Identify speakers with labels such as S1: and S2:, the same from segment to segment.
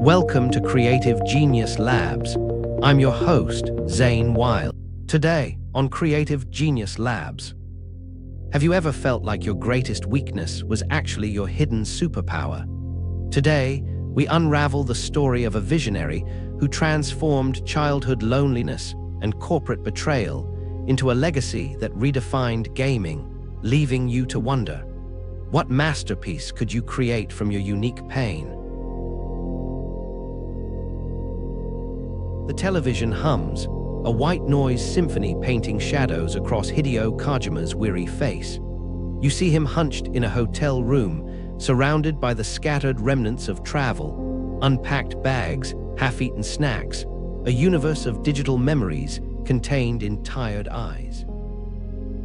S1: Welcome to Creative Genius Labs. I'm your host, Zane Wild. Today, on Creative Genius Labs. Have you ever felt like your greatest weakness was actually your hidden superpower? Today, we unravel the story of a visionary who transformed childhood loneliness and corporate betrayal into a legacy that redefined gaming, leaving you to wonder, what masterpiece could you create from your unique pain? The television hums, a white noise symphony painting shadows across Hideo Kojima's weary face. You see him hunched in a hotel room, surrounded by the scattered remnants of travel, unpacked bags, half-eaten snacks, a universe of digital memories contained in tired eyes.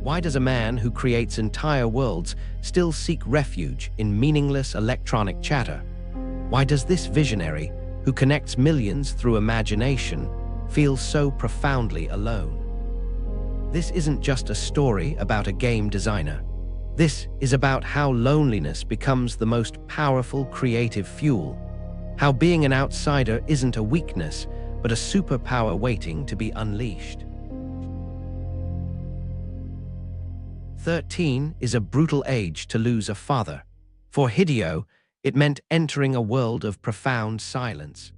S1: Why does a man who creates entire worlds still seek refuge in meaningless electronic chatter? Why does this visionary, who connects millions through imagination, feels so profoundly alone? This isn't just a story about a game designer. This is about how loneliness becomes the most powerful creative fuel, how being an outsider isn't a weakness, but a superpower waiting to be unleashed. 13 is a brutal age to lose a father. For Hideo, it meant entering a world of profound silence.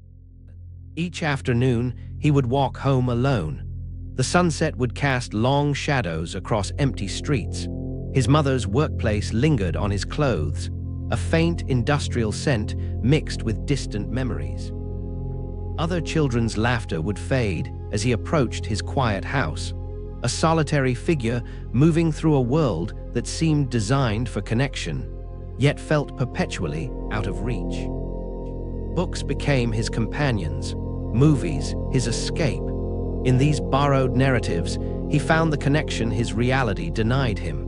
S1: Each afternoon, he would walk home alone. The sunset would cast long shadows across empty streets. His mother's workplace lingered on his clothes, a faint industrial scent mixed with distant memories. Other children's laughter would fade as he approached his quiet house, a solitary figure moving through a world that seemed designed for connection, yet felt perpetually out of reach. Books became his companions, movies his escape. In these borrowed narratives, he found the connection his reality denied him.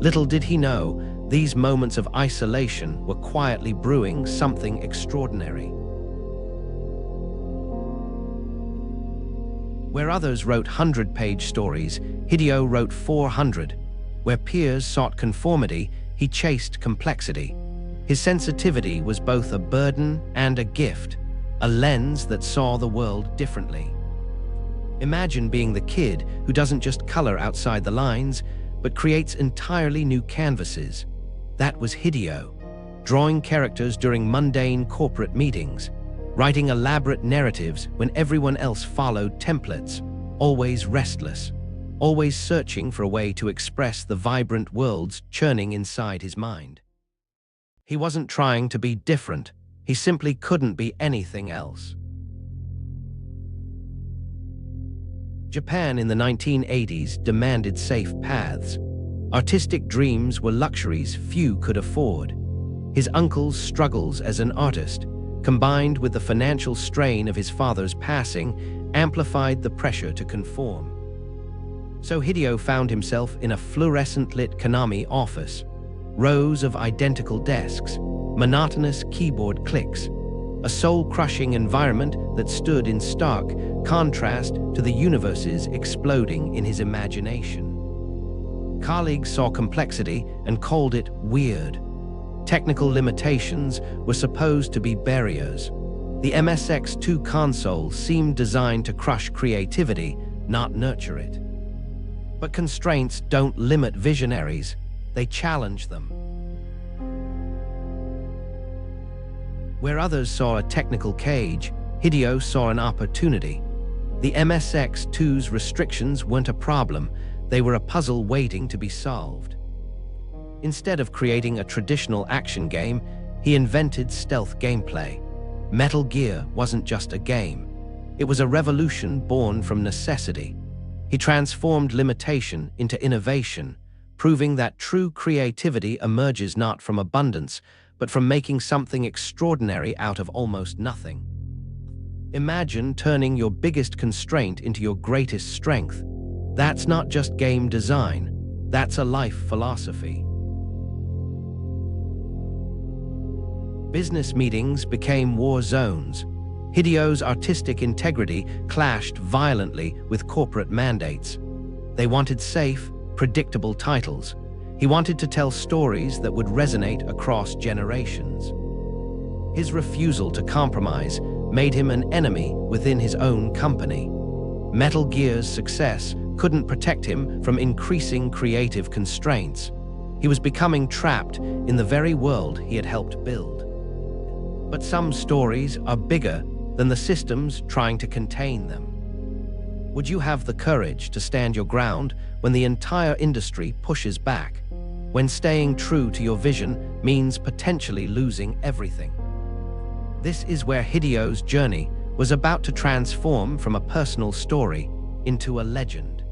S1: Little did he know, these moments of isolation were quietly brewing something extraordinary. Where others wrote 100-page stories, Hideo wrote 400. Where peers sought conformity, he chased complexity. His sensitivity was both a burden and a gift, a lens that saw the world differently. Imagine being the kid who doesn't just color outside the lines, but creates entirely new canvases. That was Hideo, drawing characters during mundane corporate meetings, writing elaborate narratives when everyone else followed templates, always restless, always searching for a way to express the vibrant worlds churning inside his mind. He wasn't trying to be different, he simply couldn't be anything else. Japan in the 1980s demanded safe paths. Artistic dreams were luxuries few could afford. His uncle's struggles as an artist, combined with the financial strain of his father's passing, amplified the pressure to conform. So Hideo found himself in a fluorescent-lit Konami office, rows of identical desks, monotonous keyboard clicks, a soul-crushing environment that stood in stark contrast to the universes exploding in his imagination. Colleagues saw complexity and called it weird. Technical limitations were supposed to be barriers. The MSX2 console seemed designed to crush creativity, not nurture it. But constraints don't limit visionaries, they challenge them. Where others saw a technical cage, Hideo saw an opportunity. The MSX2's restrictions weren't a problem, they were a puzzle waiting to be solved. Instead of creating a traditional action game, he invented stealth gameplay. Metal Gear wasn't just a game. It was a revolution born from necessity. He transformed limitation into innovation, proving that true creativity emerges not from abundance, but from making something extraordinary out of almost nothing. Imagine turning your biggest constraint into your greatest strength. That's not just game design, that's a life philosophy. Business meetings became war zones. Hideo's artistic integrity clashed violently with corporate mandates. They wanted safe, predictable titles. He wanted to tell stories that would resonate across generations. His refusal to compromise made him an enemy within his own company. Metal Gear's success couldn't protect him from increasing creative constraints. He was becoming trapped in the very world he had helped build. But some stories are bigger than the systems trying to contain them. Would you have the courage to stand your ground when the entire industry pushes back? When staying true to your vision means potentially losing everything? This is where Hideo's journey was about to transform from a personal story into a legend.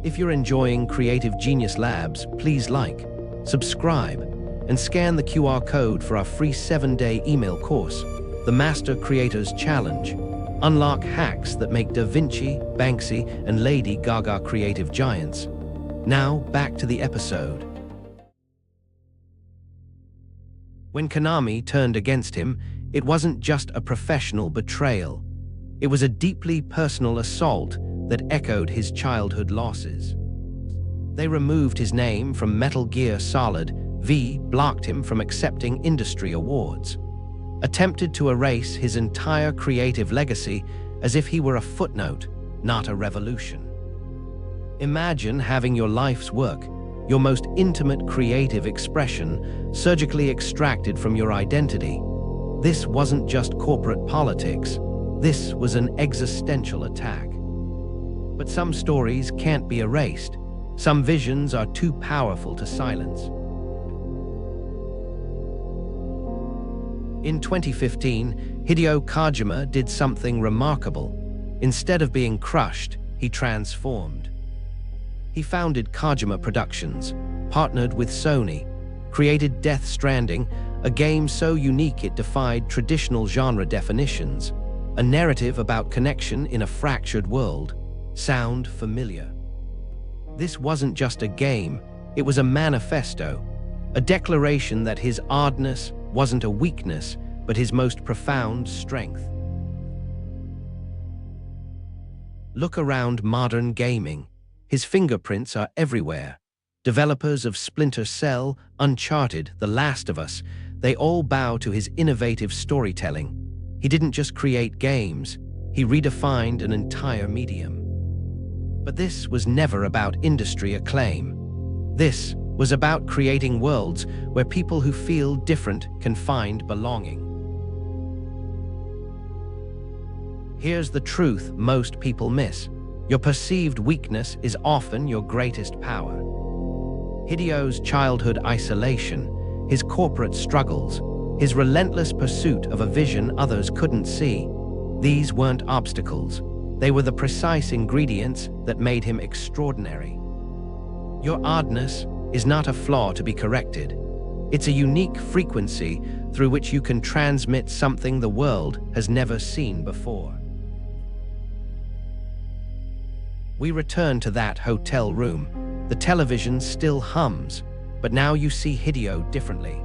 S1: If you're enjoying Creative Genius Labs, please like, subscribe, and scan the QR code for our free 7-day email course, The Master Creators Challenge. Unlock hacks that make Da Vinci, Banksy, and Lady Gaga creative giants. Now, back to the episode. When Konami turned against him, it wasn't just a professional betrayal. It was a deeply personal assault that echoed his childhood losses. They removed his name from Metal Gear Solid V, blocked him from accepting industry awards, attempted to erase his entire creative legacy as if he were a footnote, not a revolution. Imagine having your life's work, your most intimate creative expression, surgically extracted from your identity. This wasn't just corporate politics. This was an existential attack. But some stories can't be erased. Some visions are too powerful to silence. In 2015, Hideo Kojima did something remarkable. Instead of being crushed, he transformed. He founded Kojima Productions, partnered with Sony, created Death Stranding, a game so unique it defied traditional genre definitions, a narrative about connection in a fractured world. Sound familiar? This wasn't just a game, it was a manifesto, a declaration that his oddness wasn't a weakness, but his most profound strength. Look around modern gaming. His fingerprints are everywhere. Developers of Splinter Cell, Uncharted, The Last of Us, they all bow to his innovative storytelling. He didn't just create games, he redefined an entire medium. But this was never about industry acclaim. This was about creating worlds where people who feel different can find belonging. Here's the truth most people miss. Your perceived weakness is often your greatest power. Hideo's childhood isolation, his corporate struggles, his relentless pursuit of a vision others couldn't see, these weren't obstacles. They were the precise ingredients that made him extraordinary. Your oddness is not a flaw to be corrected. It's a unique frequency through which you can transmit something the world has never seen before. We return to that hotel room. The television still hums, but now you see Hideo differently.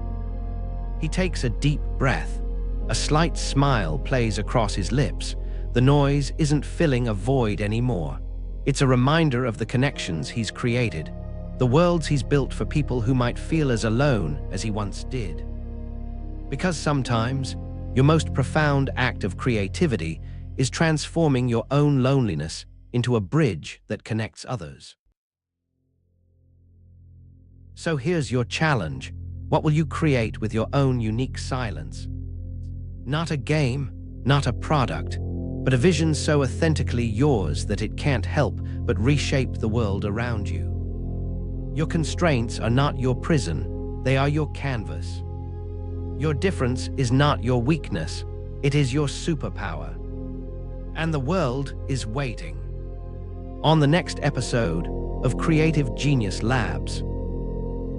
S1: He takes a deep breath. A slight smile plays across his lips. The noise isn't filling a void anymore. It's a reminder of the connections he's created, the worlds he's built for people who might feel as alone as he once did. Because sometimes, your most profound act of creativity is transforming your own loneliness into a bridge that connects others. So here's your challenge. What will you create with your own unique silence? Not a game, not a product, but a vision so authentically yours that it can't help but reshape the world around you. Your constraints are not your prison, they are your canvas. Your difference is not your weakness, it is your superpower. And the world is waiting. On the next episode of Creative Genius Labs,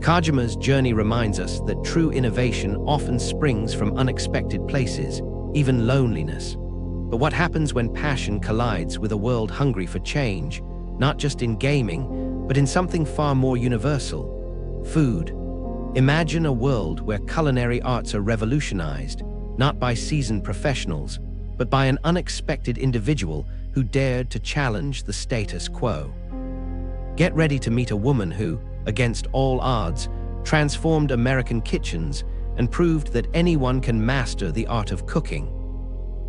S1: Kojima's journey reminds us that true innovation often springs from unexpected places, even loneliness. But what happens when passion collides with a world hungry for change, not just in gaming, but in something far more universal? Food. Imagine a world where culinary arts are revolutionized, not by seasoned professionals, but by an unexpected individual who dared to challenge the status quo. Get ready to meet a woman who, against all odds, transformed American kitchens and proved that anyone can master the art of cooking.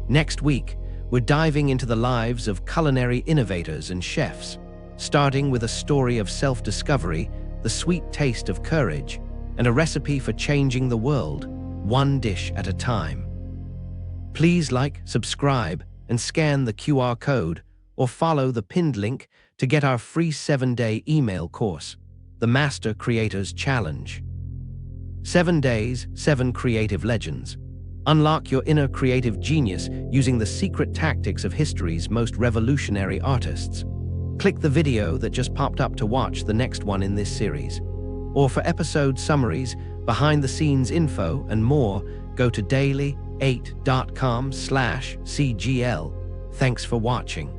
S1: Next week, we're diving into the lives of culinary innovators and chefs, starting with a story of self-discovery, the sweet taste of courage, and a recipe for changing the world, one dish at a time. Please like, subscribe, and scan the QR code or follow the pinned link to get our free 7-day email course, The Master Creators Challenge. 7 days, 7 creative legends. Unlock your inner creative genius using the secret tactics of history's most revolutionary artists. Click the video that just popped up to watch the next one in this series. Or for episode summaries, behind-the-scenes info, and more, go to daily8.com/CGL. Thanks for watching.